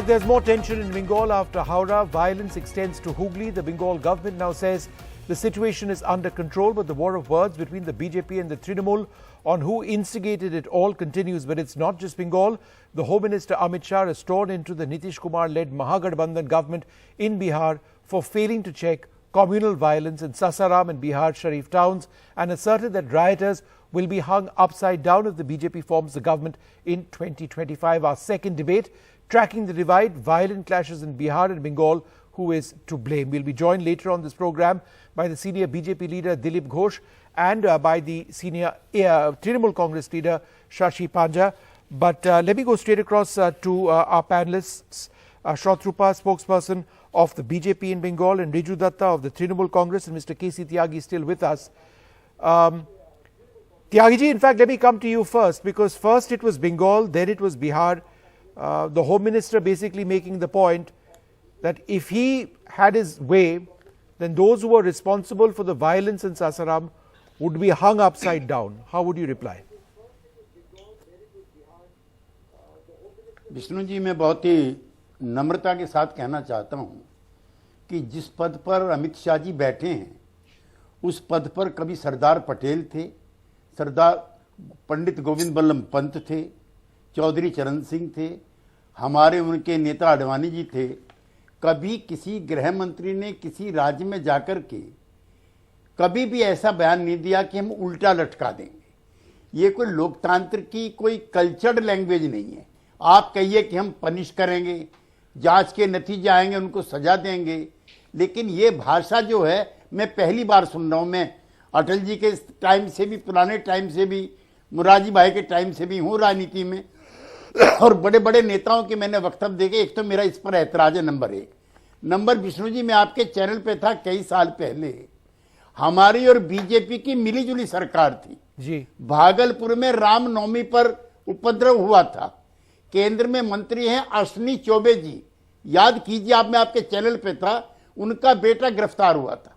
There's more tension in Bengal after Howrah. Violence extends to Hooghly. The Bengal government now says the situation is under control, but the war of words between the BJP and the Trinamool on who instigated it all continues. But it's not just Bengal. The Home Minister Amit Shah has torn into the Nitish Kumar-led Mahagathbandhan government in Bihar for failing to check communal violence in Sasaram and Bihar Sharif towns and asserted that rioters will be hung upside down if the BJP forms the government in 2025. Our second debate, tracking the divide, violent clashes in Bihar and Bengal, who is to blame? We'll be joined later on this program by the senior BJP leader Dilip Ghosh and by the senior Trinamool Congress leader Shashi Panja. But let me go straight across to our panelists. Shotrupa, spokesperson of the BJP in Bengal, and Riju Datta of the Trinamool Congress, and Mr. K.C. Tyagi still with us. Tyagiji, in fact, let me come to you first, because first it was Bengal, then it was Bihar. The Home Minister basically making the point that if he had his way, then those who were responsible for the violence in Sasaram would be hung upside down. How would you reply? Vishnu ji, मैं बहुत ही नम्रता के साथ कहना चाहता हूं कि जिस पद पर अमित शाह जी बैठे हैं उस पद पर कभी सरदार पटेल थे, सरदार पंडित गोविंद बल्लभ पंत थे, चौधरी चरण सिंह थे, हमारे उनके नेता आडवाणी जी थे। कभी किसी गृह मंत्री ने किसी राज्य में जाकर के कभी भी ऐसा बयान नहीं दिया कि हम उल्टा लटका देंगे। ये कोई लोकतंत्र की कोई कल्चर्ड लैंग्वेज नहीं है। आप कहिए कि हम पनिश करेंगे, जांच के नतीजे आएंगे, उनको सजा देंगे, लेकिन ये भाषा जो है मैं पहली बार सुन रहा हूं। मैं अटल जी के टाइम से भी, पुराने टाइम से भी, मुरारजी भाई के टाइम से भी हूँ राजनीति में, और बड़े बड़े नेताओं के मैंने वक्तव्य देखे। एक तो मेरा इस पर ऐतराज है, नंबर एक। नंबर, विष्णु जी, मैं आपके चैनल पे था कई साल पहले, हमारी और बीजेपी की मिलीजुली सरकार थी जी। भागलपुर में रामनवमी पर उपद्रव हुआ था। केंद्र में मंत्री हैं अश्विनी चौबे जी, याद कीजिए आप, मैं आपके चैनल पे था, उनका बेटा गिरफ्तार हुआ था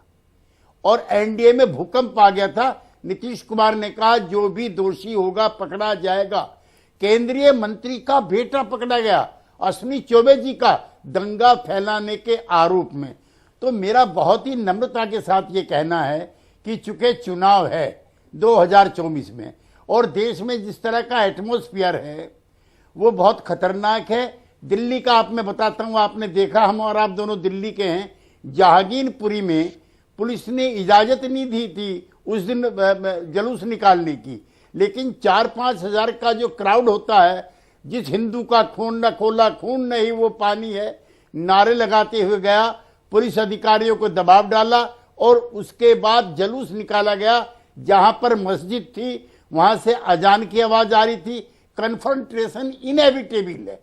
और एनडीए में भूकंप आ गया था। नीतीश कुमार ने कहा जो भी दोषी होगा पकड़ा जाएगा। केंद्रीय मंत्री का बेटा पकड़ा गया, अश्विनी चौबे जी का, दंगा फैलाने के आरोप में। तो मेरा बहुत ही नम्रता के साथ ये कहना है कि चूंकि चुनाव है 2024 में और देश में जिस तरह का एटमॉस्फेयर है वो बहुत खतरनाक है। दिल्ली का आप मैं बताता हूं, आपने देखा, हम और आप दोनों दिल्ली के हैं, जहांगीरपुरी में पुलिस ने इजाजत नहीं दी थी उस दिन जुलूस निकालने की, लेकिन 4-5 हजार का जो क्राउड होता है, जिस हिंदू का खून न खोला, खून नहीं वो पानी है, नारे लगाते हुए गया, पुलिस अधिकारियों को दबाव डाला और उसके बाद जुलूस निकाला गया। जहां पर मस्जिद थी वहां से अजान की आवाज आ रही थी। कन्फ्रंटेशन इनएविटेबल है।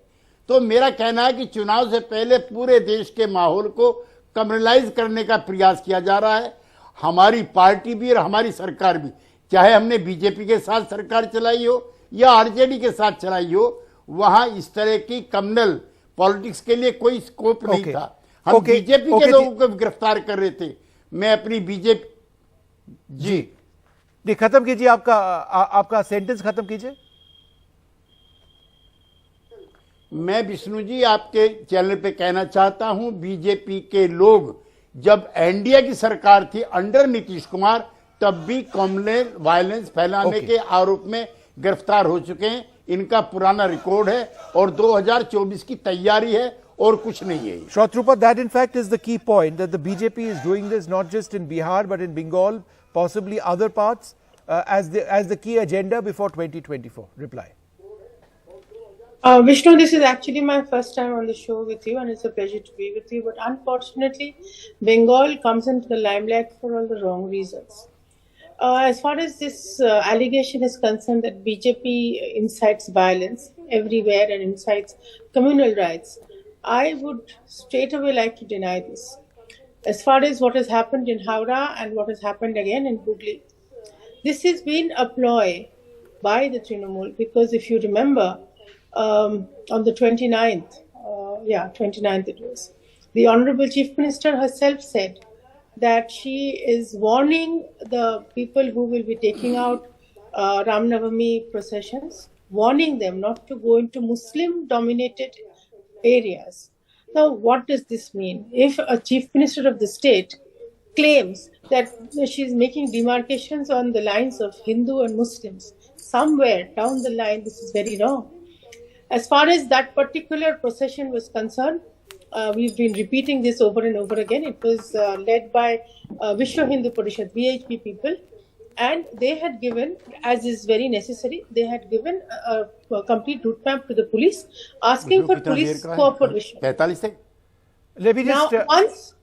तो मेरा कहना है कि चुनाव से पहले पूरे देश के माहौल को कम्युनलाइज करने का प्रयास किया जा रहा है। हमारी पार्टी भी और हमारी सरकार भी, चाहे हमने बीजेपी के साथ सरकार चलाई हो या आरजेडी के साथ चलाई हो, वहां इस तरह की कम्युनल पॉलिटिक्स के लिए कोई स्कोप नहीं था। हम बीजेपी के लोगों को गिरफ्तार कर रहे थे। मैं अपनी बीजेपी जी खत्म कीजिए, आपका सेंटेंस खत्म कीजिए। मैं विष्णु जी आपके चैनल पे कहना चाहता हूं, बीजेपी के लोग जब एनडीए की सरकार थी अंडर नीतीश कुमार, तब भी कम्युनल वायलेंस फैलाने के आरोप में गिरफ्तार हो चुके हैं। इनका पुराना रिकॉर्ड है और 2024 की तैयारी है और कुछ नहीं है। Shotrupa, that in fact is the key point, that the BJP is doing this not just in Bihar but in Bengal, possibly other parts, as the key agenda before 2024. Reply. Vishnu, this is actually my first time on the show with you and it's a pleasure to be with you. But unfortunately, Bengal comes into the limelight for all the wrong reasons. As far as this allegation is concerned that BJP incites violence everywhere and incites communal riots, I would straight away like to deny this. As far as what has happened in Howrah and what has happened again in Hooghly, this has been a ploy by the Trinamool, because if you remember, on the 29th, 29th it was, the Honorable Chief Minister herself said that she is warning the people who will be taking out Ram Navami processions, warning them not to go into Muslim-dominated areas. Now, what does this mean? If a chief minister of the state claims that she is making demarcations on the lines of Hindu and Muslims, somewhere down the line, this is very wrong. As far as that particular procession was concerned, we've been repeating this over and over again. It was led by Vishwa Hindu Parishad, VHP people, and they had given, as is very necessary, they had given a complete route map to the police, asking for police cooperation. 45 seconds. Let me just...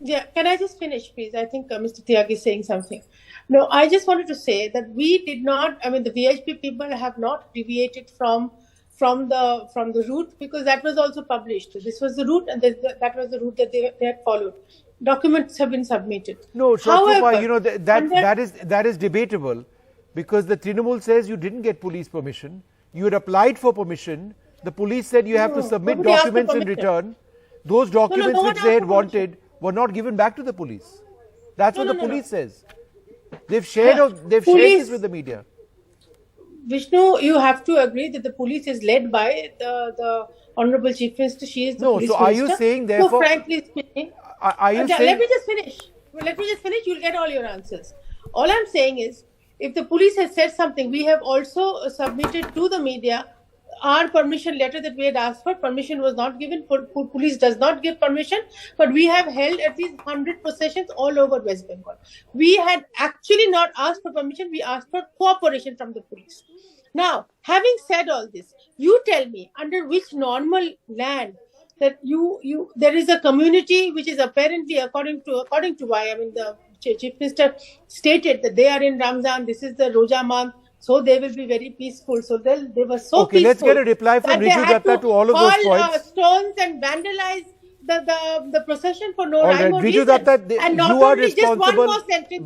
Yeah, can I just finish, please? I think Mr. Tyagi is saying something. No, I just wanted to say that we did not, I mean, the VHP people have not deviated from the route, because that was also published. This was the route, and that was the route that they had followed. Documents have been submitted. No, Shotrupa, you know, that is debatable, because the Trinamool says you didn't get police permission. You had applied for permission. The police said you have to submit documents in return. Those documents which they had wanted were not given back to the police. That's what the police says. They've shared this with the media. Vishnu, you have to agree that the police is led by the Honorable Chief Minister. She is the police minister. Are you saying therefore... So frankly speaking... Are you saying... Let me just finish. You'll get all your answers. All I'm saying is, if the police has said something, we have also submitted to the media our permission letter that we had asked for. Permission was not given. Police does not give permission, but we have held at least 100 processions all over West Bengal. We had actually not asked for permission. We asked for cooperation from the police. Now, having said all this, you tell me under which normal land that there is a community which is apparently according to why, I mean, the Chief Minister stated that they are in Ramzan. This is the Roja month. So they will be very peaceful. So they were so peaceful. Okay, let's get a reply from Riju Datta to all of those points. Stones and vandalize the procession for no rhyme or reason. Datta, and not you are only responsible just one more sentence,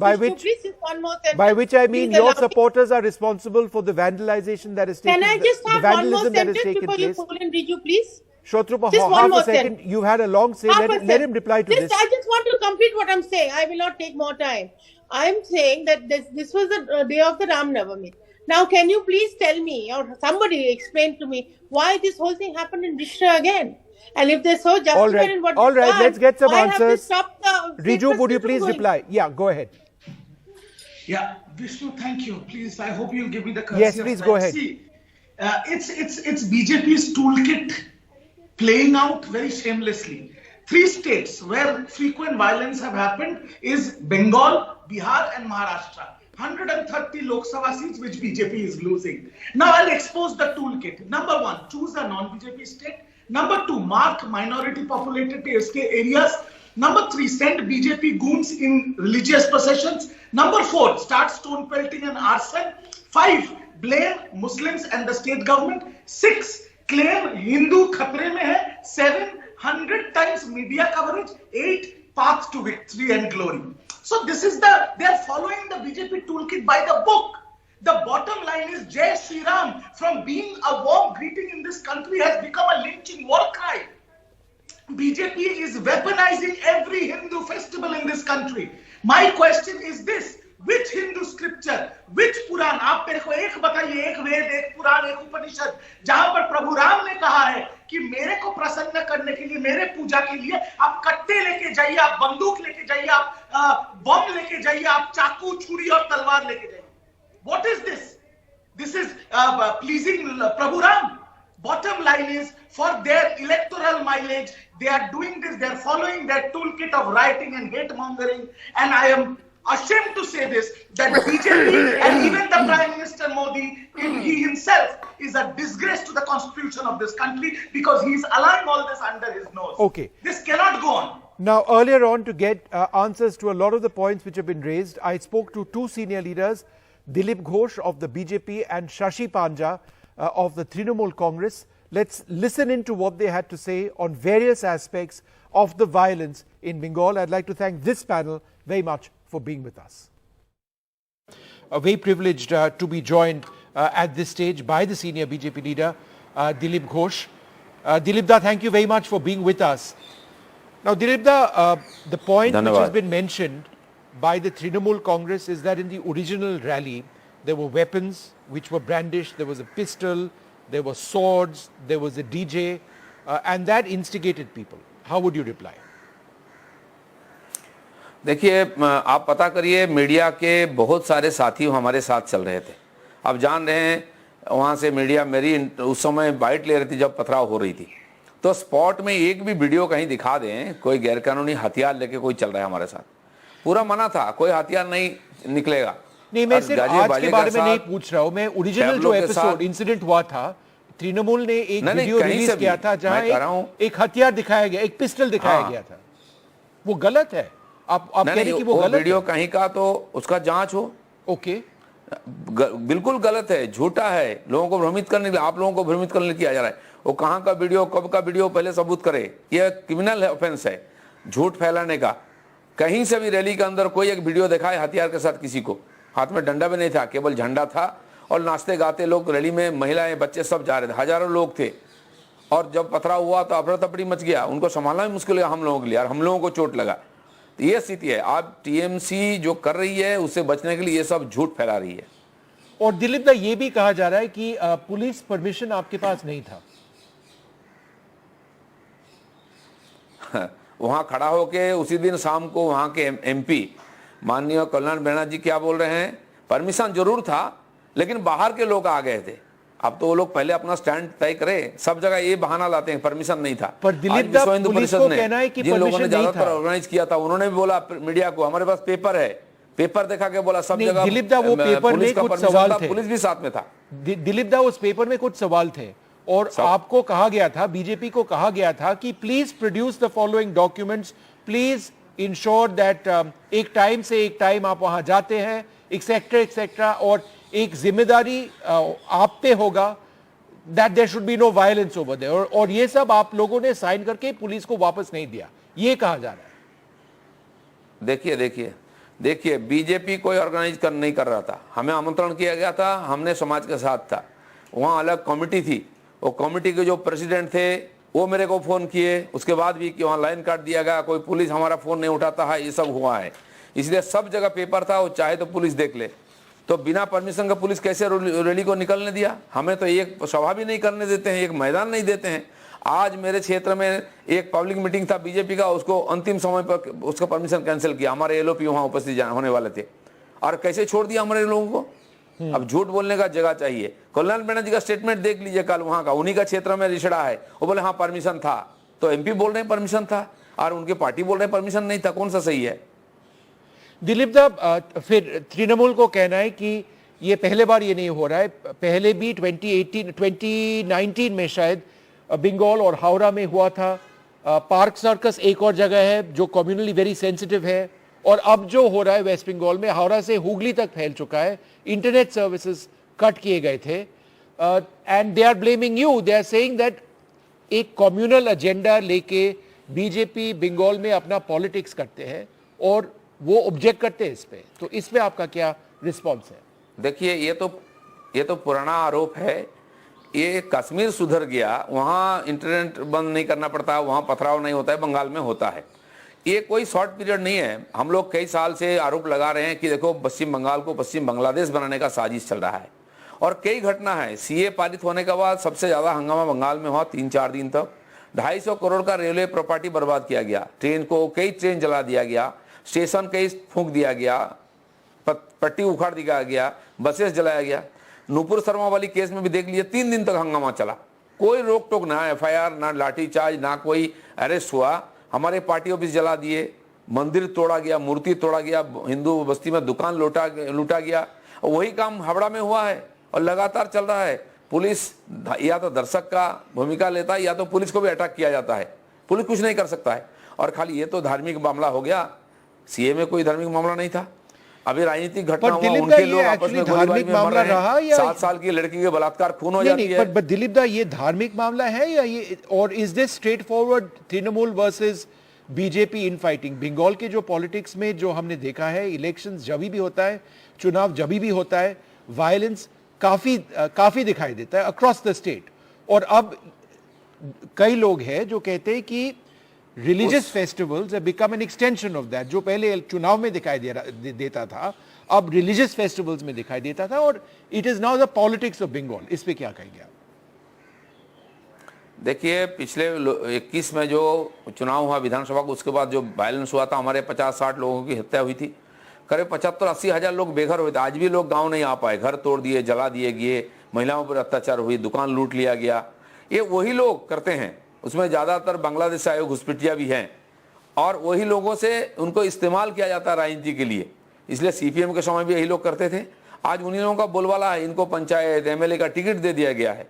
by which I mean your supporters are responsible for the vandalization that is taking place. Can I just have one more sentence before you pull in Riju, please? Shotrupa, half a second. You had a long say. Let him reply to this. I just want to complete what I'm saying. I will not take more time. I'm saying that this was the day of the Ram Navami. Now, can you please tell me, or somebody explain to me, why this whole thing happened in Rishra again? And if they're so justified in what all right, let's get some answers. Riju, would you please reply? Yeah, go ahead. Yeah, Vishnu, thank you. Please, I hope you'll give me the courtesy. Yes, please go ahead. See, it's BJP's toolkit playing out very shamelessly. 3 states where frequent violence have happened is Bengal, Bihar and Maharashtra. 130 Lok Sabha seats which BJP is losing. Now I'll expose the toolkit. Number 1, choose a non-BJP state. Number 2, mark minority populated areas. Number 3, send BJP goons in religious processions. Number 4, start stone pelting and arson. 5, blame Muslims and the state government. 6, claim Hindu khatre mein hai. 7, 100 times media coverage. 8, path to victory and glory. So this is they are following the BJP toolkit by the book. The bottom line is Jai Shri Ram, from being a warm greeting in this country, has become a lynching war cry. BJP is weaponizing every Hindu festival in this country. My question is this: which Hindu scripture, which Puran, आप मेरे को एक बताइए, एक वेद, एक पुराण, एक उपनिषद, जहां पर प्रभु राम ने कहा है कि मेरे को प्रसन्न करने के लिए, मेरे पूजा के लिए आप कट्टे लेके जाइए, आप बंदूक लेके जाइए, आप बम लेके जाइए, आप चाकू, छुरी और तलवार लेके जाइए. What is this? This is pleasing Prabhu Ram. Bottom line is, for their electoral mileage, they are doing this, they are following their toolkit of rioting and hate mongering, and I am ashamed to say this, that BJP and even the Prime Minister Modi, he himself is a disgrace to the constitution of this country, because he is allowing all this under his nose. Okay. This cannot go on. Now, earlier on, to get answers to a lot of the points which have been raised, I spoke to 2 senior leaders, Dilip Ghosh of the BJP and Shashi Panja of the Trinamool Congress. Let's listen into what they had to say on various aspects of the violence in Bengal. I'd like to thank this panel very much for being with us. Very privileged to be joined at this stage by the senior BJP leader, Dilip Ghosh. Dilip da, thank you very much for being with us. Now, Dilip da, the point which has been mentioned by the Trinamool Congress is that in the original rally, there were weapons which were brandished, there was a pistol, there were swords, there was a DJ, and that instigated people. How would you reply? देखिए, आप पता करिए, media के बहुत सारे साथी हमारे साथ चल रहे थे। आप जान रहे हैं, वहाँ से मीडिया मेरी उस समय बाइट ले रही थी जब पथराव हो रही थी। तो स्पॉट में एक भी वीडियो कहीं दिखा दें कोई गैरकानूनी हथियार लेके कोई चल रहा है हमारे साथ, पूरा मना था, कोई हथियार नहीं निकलेगा। नहीं, मैं सिर्फ आज के बारे में नहीं पूछ रहा हूँ, मैं ओरिजिनल जो एपिसोड इंसिडेंट हुआ था, तृणमूल ने एक वीडियो रिलीज किया था जहां एक हथियार दिखाया गया, एक पिस्टल दिखाया गया था। वो गलत है? आप कह रहे हैं कि वो गलत वीडियो कहीं का, तो उसका जांच हो। ओके, बिल्कुल गलत है, झूठा है, लोगों को भ्रमित करने के लिए, आप लोगों को भ्रमित करने किया जा रहा है। वो कहाँ का वीडियो, कब का वीडियो, पहले सबूत करे। यह क्रिमिनल ऑफेंस है, झूठ फैलाने का। कहीं से भी रैली के अंदर कोई एक वीडियो दिखाए हथियार के साथ, किसी को हाथ में डंडा भी नहीं था, केवल झंडा था, और नाचते गाते लोग रैली में, महिलाएं बच्चे सब जा रहे थे, हजारों लोग थे। और जब पथराव हुआ तो अफरा तफरी मच गया, उनको संभालना भी मुश्किल है हम लोगों के लिए, और हम लोगों को चोट लगा। तो ये स्थिति है। आप टीएमसी जो कर रही है उससे बचने के लिए ये सब झूठ फैला रही है। और दिलीप दा, ये भी कहा जा रहा है कि पुलिस परमिशन आपके पास नहीं था। वहां खड़ा होके उसी दिन शाम को वहां के एमपी माननीय कल्याण बनर्जी क्या बोल रहे हैं, परमिशन जरूर था लेकिन बाहर के लोग आ गए थे। अब तो वो लोग पहले अपना स्टैंड तय करे, सब जगह ये बहाना लाते हैं परमिशन नहीं था। पर दिलीप दा, पुलिस को कहना है कि जिन लोगों ने परमिशन नहीं ज्यादातर ऑर्गेनाइज किया था, उन्होंने भी बोला मीडिया को, हमारे पास पेपर है, पेपर दिखा के बोला सब जगह। दिलीप दा, वो पेपर में कुछ सवाल थे, पुलिस भी साथ में था। दिलीप दा, उस पेपर में कुछ सवाल थे और आपको कहा गया था, बीजेपी को कहा गया था कि please produce the following documents, please ensure that एक टाइम से एक टाइम आप वहां जाते हैं, एक्सेट्रा, और एक जिम्मेदारी आप पे होगा, that there should be no violence over there, और ये सब आप लोगों ने साइन करके पुलिस को वापस नहीं दिया, ये कहा जा रहा है। देखिए, बीजेपी कोई ऑर्गेनाइज नहीं कर रहा था। हमें आमंत्रण किया गया था, हमने समाज के साथ था, वहाँ अलग कमेटी थी, वो कमेटी के जो प्रेसिडेंट थे वो मेरे को फ़ोन किए, उसके बाद भी कि वहाँ लाइन काट दिया गया, कोई पुलिस हमारा फ़ोन नहीं उठाता है, ये सब हुआ है। इसलिए सब जगह पेपर था, वो चाहे तो पुलिस देख ले। तो बिना परमिशन का पुलिस कैसे रैली को निकलने दिया? हमें तो एक सभा भी नहीं करने देते हैं, एक मैदान नहीं देते हैं। आज मेरे क्षेत्र में एक पब्लिक मीटिंग था बीजेपी का, उसको अंतिम समय पर उसका परमिशन कैंसिल किया, हमारे एलओपी वहाँ उपस्थित होने वाले थे, और कैसे छोड़ दिया हमारे लोगों को। अब झूठ बोलने का जगह चाहिए। कल्याण बनर्जी का स्टेटमेंट देख लीजिए कल, वहां का, उन्हीं का क्षेत्र में रिश्ता है, वो बोले हाँ परमिशन था, तो एमपी बोल रहे हैं परमिशन था और उनके पार्टी बोल रहे हैं परमिशन नहीं था, कौन सा सही है? दिलीप दा, फिर तृणमूल को कहना है कि ये पहले बार ये नहीं हो रहा है, पहले भी 2019 में शायद बंगाल और हावड़ा में हुआ था। पार्क सर्कस एक और जगह है जो कम्युनली वेरी सेंसिटिव है, और अब जो हो रहा है वेस्ट बंगाल में, हावड़ा से हुगली तक फैल चुका है, इंटरनेट सर्विसेज कट किए गए थे, and they are blaming you, they are saying that एक कम्युनल एजेंडा लेके बीजेपी बंगाल में अपना पॉलिटिक्स करते हैं और वो ऑब्जेक्ट करते हैं इस पे, तो इस पे आपका क्या रिस्पॉन्स है? देखिए, ये तो पुराना आरोप है। ये कश्मीर सुधर गया, वहाँ इंटरनेट बंद नहीं करना पड़ता, वहाँ पथराव नहीं होता है, बंगाल में होता है। ये कोई शॉर्ट पीरियड नहीं है। हम लोग कई साल से आरोप लगा रहे हैं कि देखो पश्चिम बंगाल को पश्चिम बांग्लादेश बनाने का साजिश चल रहा है, और कई घटना है। सीए पारित होने के बाद सबसे ज़्यादा हंगामा बंगाल में हुआ 3-4 दिन तक। 250 करोड़ का रेलवे प्रॉपर्टी बर्बाद किया गया, कई ट्रेन जला दिया गया, स्टेशन कई फूंक दिया गया, पट्टी उखाड़ दिया गया, बसेस जलाया गया। नूपुर शर्मा वाली केस में भी देख लीजिए, 3 दिन तक हंगामा चला, कोई रोक टोक ना, एफआईआर ना, लाठीचार्ज ना, कोई अरेस्ट हुआ। हमारे पार्टी ऑफिस जला दिए, मंदिर तोड़ा गया, मूर्ति तोड़ा गया, हिंदू बस्ती में दुकान लूटा गया। वही काम हावड़ा में हुआ है और लगातार चल रहा है। पुलिस या तो दर्शक का भूमिका लेता है या तो पुलिस को भी अटैक किया जाता है, पुलिस कुछ नहीं कर सकता है। और खाली ये तो धार्मिक मामला हो गया, सीए में कोई धार्मिक मामला नहीं था। अभी राजनीतिक घटना हुआ, उनके लोग आपस में गोलीबारी में मर रहे हैं, 7 साल की लड़की के बलात्कार, खून हो जाती है। बट दिलीप दा, ये धार्मिक मामला है या ये, और is this straightforward Trinamool versus BJP in fighting? Bengal के जो पॉलिटिक्स में जो हमने देखा है, इलेक्शंस जब भी होता है, चुनाव जब भी होता है, वायलेंस काफी दिखाई देता है अक्रॉस द स्टेट। और अब कई लोग हैं जो कहते हैं कि religious festivals have become an extension of that. जो पहले चुनाव में दिखाई देता था, अब रिलीजियस फेस्टिवल्स में दिखाई देता था, और it is now the politics of Bengal. इस पे क्या कहेंगे आप? देखिए पिछले 21 में जो चुनाव हुआ विधानसभा को, उसके बाद जो वायलेंस हुआ था, हमारे 50-60 लोगों की हत्या हुई थी, करीब 75-80 हज़ार लोग बेघर हुए थे। आज भी लोग गांव नहीं आ पाए, घर तोड़ दिए, जला दिए गए, महिलाओं पर अत्याचार हुई, दुकान लूट लिया गया। ये वही लोग करते हैं, उसमें ज़्यादातर बांग्लादेश से आए हुए घुसपैठिया भी हैं, और वही लोगों से उनको इस्तेमाल किया जाता है राजनीति के लिए। इसलिए सीपीएम के समय भी यही लोग करते थे, आज उन्हीं लोगों का बोलबाला है। इनको पंचायत एमएलए का टिकट दे दिया गया है,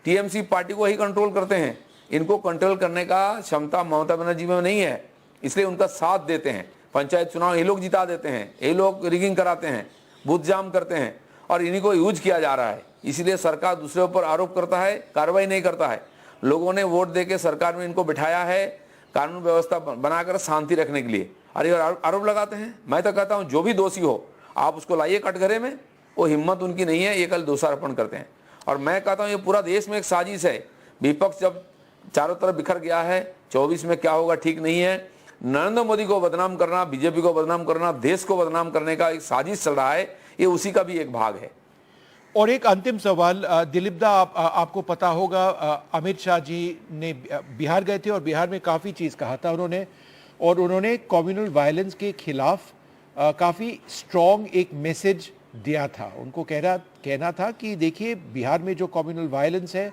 टीएमसी पार्टी को ही कंट्रोल करते हैं। इनको कंट्रोल करने का क्षमता ममता बनर्जी में नहीं है, इसलिए उनका साथ देते हैं। पंचायत चुनाव ये लोग जिता देते हैं, ये लोग रिगिंग कराते हैं, बूथ जाम करते हैं, और इन्हीं को यूज किया जा रहा है। इसलिए सरकार दूसरे ऊपर आरोप करता है, कार्रवाई नहीं करता है। लोगों ने वोट देके सरकार में इनको बिठाया है कानून व्यवस्था बनाकर शांति रखने के लिए, और ये आरोप लगाते हैं। मैं तो कहता हूँ जो भी दोषी हो आप उसको लाइए कटघरे में, वो हिम्मत उनकी नहीं है, ये कल दोषारोपण करते हैं। और मैं कहता हूँ ये पूरा देश में एक साजिश है। विपक्ष जब चारों तरफ बिखर गया है, 24 में क्या होगा ठीक नहीं है। नरेंद्र मोदी को बदनाम करना, बीजेपी को बदनाम करना, देश को बदनाम करने का एक साजिश चल रहा है, ये उसी का भी एक भाग है। और एक अंतिम सवाल दिलीप दा, आपको पता होगा अमित शाह जी ने बिहार गए थे और बिहार में काफ़ी चीज़ कहा था उन्होंने कम्युनल वायलेंस के खिलाफ काफ़ी स्ट्रॉन्ग एक मैसेज दिया था। उनको कहना था कि देखिए बिहार में जो कम्युनल वायलेंस है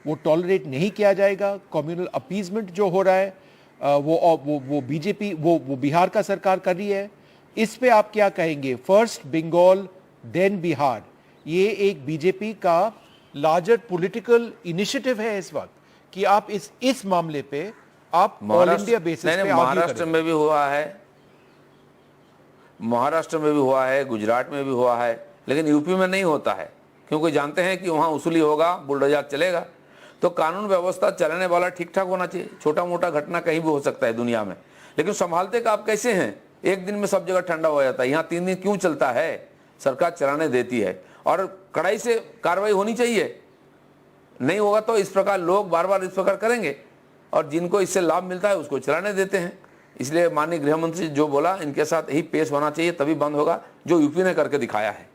वो टॉलरेट नहीं किया जाएगा। कम्युनल अपीजमेंट जो हो रहा है वो बीजेपी वो बिहार का सरकार कर रही है। इस पे आप क्या कहेंगे? फर्स्ट बंगाल देन बिहार, ये एक बीजेपी का लार्जर पॉलिटिकल इनिशिएटिव है इस वक्त कि आप इस मामले पे आप ऑल इंडिया बेसिस पे महाराष्ट्र में भी हुआ है, महाराष्ट्र में भी हुआ है, गुजरात में भी हुआ है, लेकिन यूपी में नहीं होता है, क्योंकि जानते हैं कि वहाँ उसूली होगा, बुलडोजर चलेगा। तो कानून व्यवस्था चलाने वाला ठीक ठाक होना चाहिए। छोटा मोटा घटना कहीं भी हो सकता है दुनिया में, लेकिन संभालते का आप कैसे हैं? एक दिन में सब जगह ठंडा हो जाता है, यहाँ 3 दिन क्यों चलता है? सरकार चलाने देती है और कड़ाई से कार्रवाई होनी चाहिए। नहीं होगा तो इस प्रकार लोग बार बार इस प्रकार करेंगे, और जिनको इससे लाभ मिलता है उसको चलाने देते हैं। इसलिए माननीय गृह मंत्री जो बोला, इनके साथ यही पेश होना चाहिए, तभी बंद होगा, जो यूपी ने करके दिखाया है।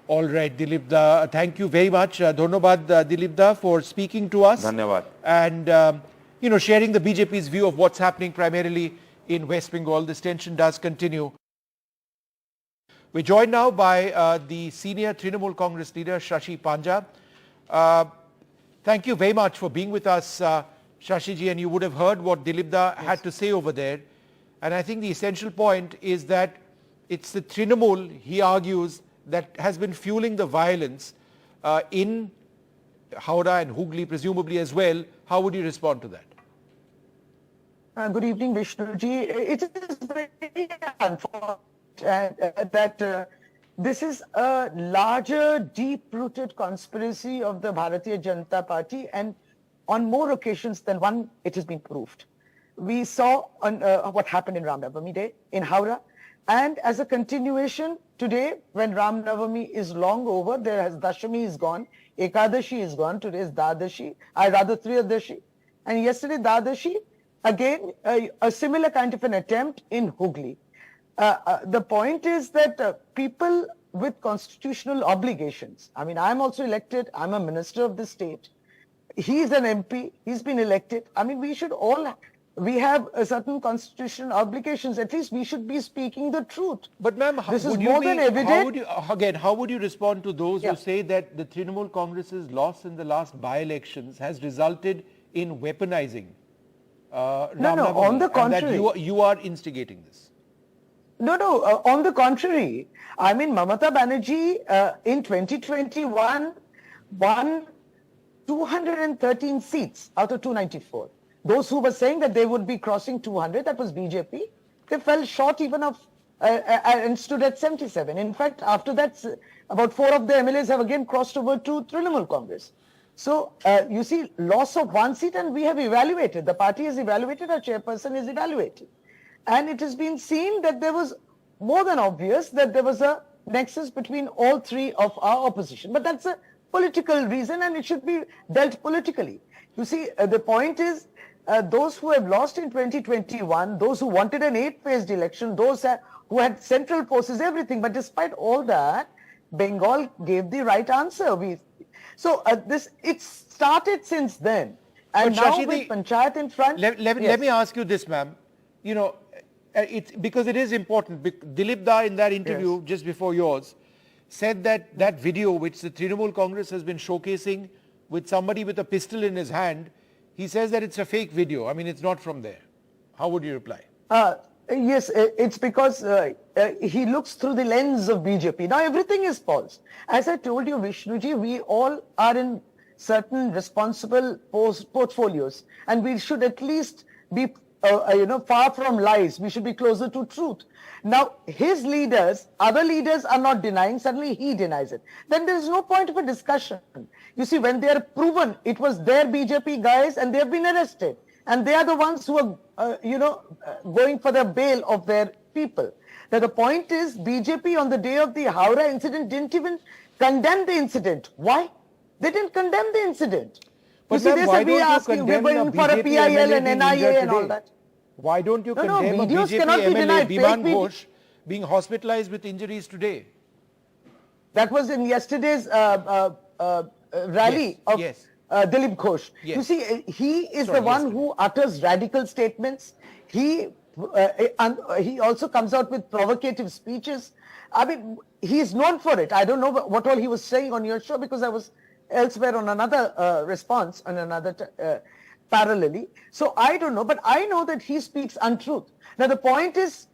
All right, Dilip da, thank you very much. Dhonnobad Dilip da for speaking to us. Dhanyawad. And sharing the BJP's view of what's happening primarily in West Bengal. This tension does continue. We're joined now by the senior Trinamool Congress leader Shashi Panja. Thank you very much for being with us, Shashi ji, and you would have heard what Dilip da had to say over there. And I think the essential point is that it's the Trinamool, he argues, that has been fueling the violence in Howrah and Hooghly presumably as well. How would you respond to that? Good evening, Vishnuji. It is very unfortunate that this is a larger, deep-rooted conspiracy of the Bharatiya Janata Party, and on more occasions than one, it has been proved. We saw on, what happened in Ram Navami Day in Howrah, and as a continuation, today, when Ram Navami is long over, Dashami is gone, Ekadashi is gone, today is Dadashi, rather Triyadashi, and yesterday Dadashi, again, a similar kind of an attempt in Hooghly. The point is that people with constitutional obligations, I mean, I'm also elected, I'm a minister of the state, he's an MP, he's been elected, I mean, we should all... We have a certain constitutional obligations. At least we should be speaking the truth. But ma'am, this is more than evident. How would you respond to those who say that the Trinamool Congress's loss in the last by-elections has resulted in weaponizing Ram Navami, on the contrary. And that you are instigating this? No, on the contrary. I mean, Mamata Banerjee in 2021 won 213 seats out of 294. Those who were saying that they would be crossing 200, that was BJP, they fell short even of and stood at 77. In fact, after that, about 4 of the MLAs have again crossed over to Trinamool Congress. So, you see, loss of 1 seat, and we have evaluated. The party has evaluated, our chairperson is evaluated. And it has been seen that there was more than obvious that there was a nexus between all 3 of our opposition. But that's a political reason, and it should be dealt politically. You see, the point is, those who have lost in 2021, those who wanted an 8-phased election, those who had central forces, everything. But despite all that, Bengal gave the right answer. So it started since then. And But now Shashi, with Panchayat in front... Let me ask you this, ma'am. You know, because it is important. Dilip Da, in that interview just before yours, said that that video which the Trinamool Congress has been showcasing with somebody with a pistol in his hand, he says that it's a fake video. I mean, it's not from there. How would you reply? Yes, it's because he looks through the lens of BJP. Now everything is false. As I told you, Vishnuji, we all are in certain responsible portfolios, and we should at least be far from lies. We should be closer to truth. Now his leaders, other leaders are not denying, suddenly he denies it. Then there is no point of a discussion. You see, when they are proven it was their BJP guys and they have been arrested, and they are the ones who are going for the bail of their people. Now the point is, BJP on the day of the Howrah incident didn't even condemn the incident. Why? They didn't condemn the incident. But you see, why they don't you we're condemn going for a PIL and NIA and all that. Why don't you condemn a videos BJP cannot be MLA, denied. Biman Ghosh, being hospitalized with injuries today? That was in yesterday's rally of Dilip Ghosh. Yes. You see, he is the one who utters radical statements. He also comes out with provocative speeches. I mean, he is known for it. I don't know what all he was saying on your show because I was elsewhere on another response, on another parallelly. So I don't know, but I know that he speaks untruth. Now the point is,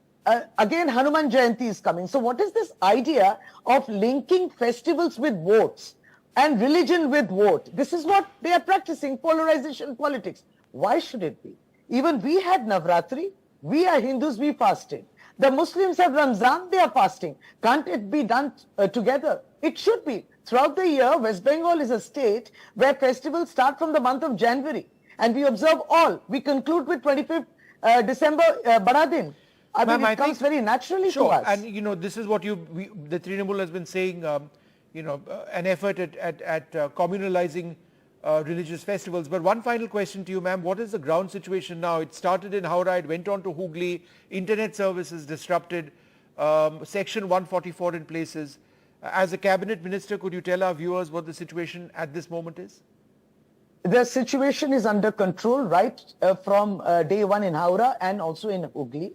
again, Hanuman Jayanti is coming. So what is this idea of linking festivals with votes and religion with vote? This is what they are practicing, polarization politics. Why should it be? Even we had Navratri. We are Hindus, we fasted. The Muslims have Ramzan, they are fasting. Can't it be done together? It should be. Throughout the year, West Bengal is a state where festivals start from the month of January. And we observe all. We conclude with 25th December, Baradin. I mean, it comes very naturally to us. And you know, this is what the Trinamool has been saying, an effort at communalizing religious festivals. But one final question to you, ma'am. What is the ground situation now? It started in Howrah, it went on to Hooghly, internet services disrupted, Section 144 in places. As a cabinet minister, could you tell our viewers what the situation at this moment is? The situation is under control right from day one in Howrah and also in Hooghly.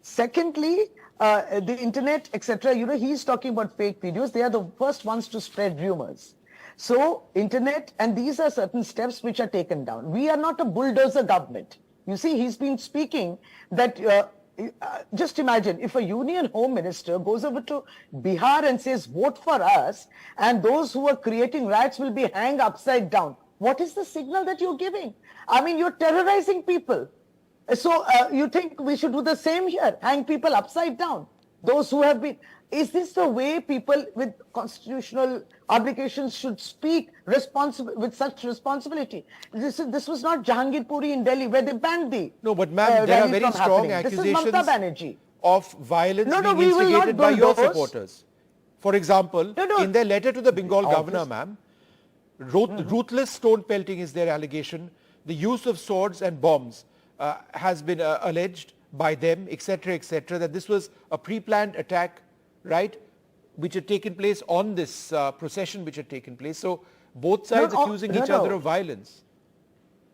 Secondly, the internet, etc., he's talking about fake videos. They are the first ones to spread rumors. So internet, and these are certain steps which are taken down. We are not a bulldozer government. You see, he's been speaking that, just imagine if a union home minister goes over to Bihar and says, vote for us, and those who are creating riots will be hanged upside down. What is the signal that you're giving? I mean, you're terrorizing people. So you think we should do the same here, hang people upside down? Those who have been... Is this the way people with constitutional obligations should speak with such responsibility? This was not Jahangir Puri in Delhi where they banned the... No, but ma'am, there are very strong accusations of violence being instigated by your supporters. For example, in their letter to the Bengal governor, ma'am, ruthless stone pelting is their allegation. The use of swords and bombs has been alleged by them, etc., that this was a pre-planned attack, right, which had taken place on this procession which had taken place. So both sides accusing each other of violence.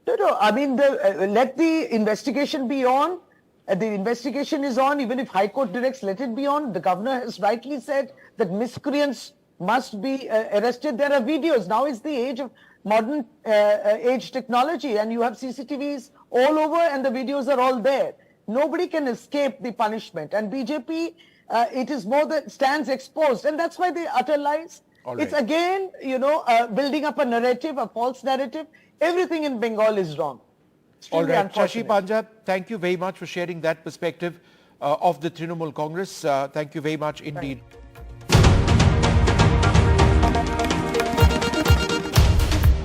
No. I mean, let the investigation be on. The investigation is on. Even if High Court directs, let it be on. The governor has rightly said that miscreants must be arrested. There are videos. Now is the age of modern age technology, and you have CCTVs all over and the videos are all there. Nobody can escape the punishment. And BJP, it is more that stands exposed, and that's why they utter lies. It's again, building up a narrative, a false narrative. Everything in Bengal is wrong. All right, Shashi Panjab, thank you very much for sharing that perspective of the Trinamool Congress. Thank you very much indeed.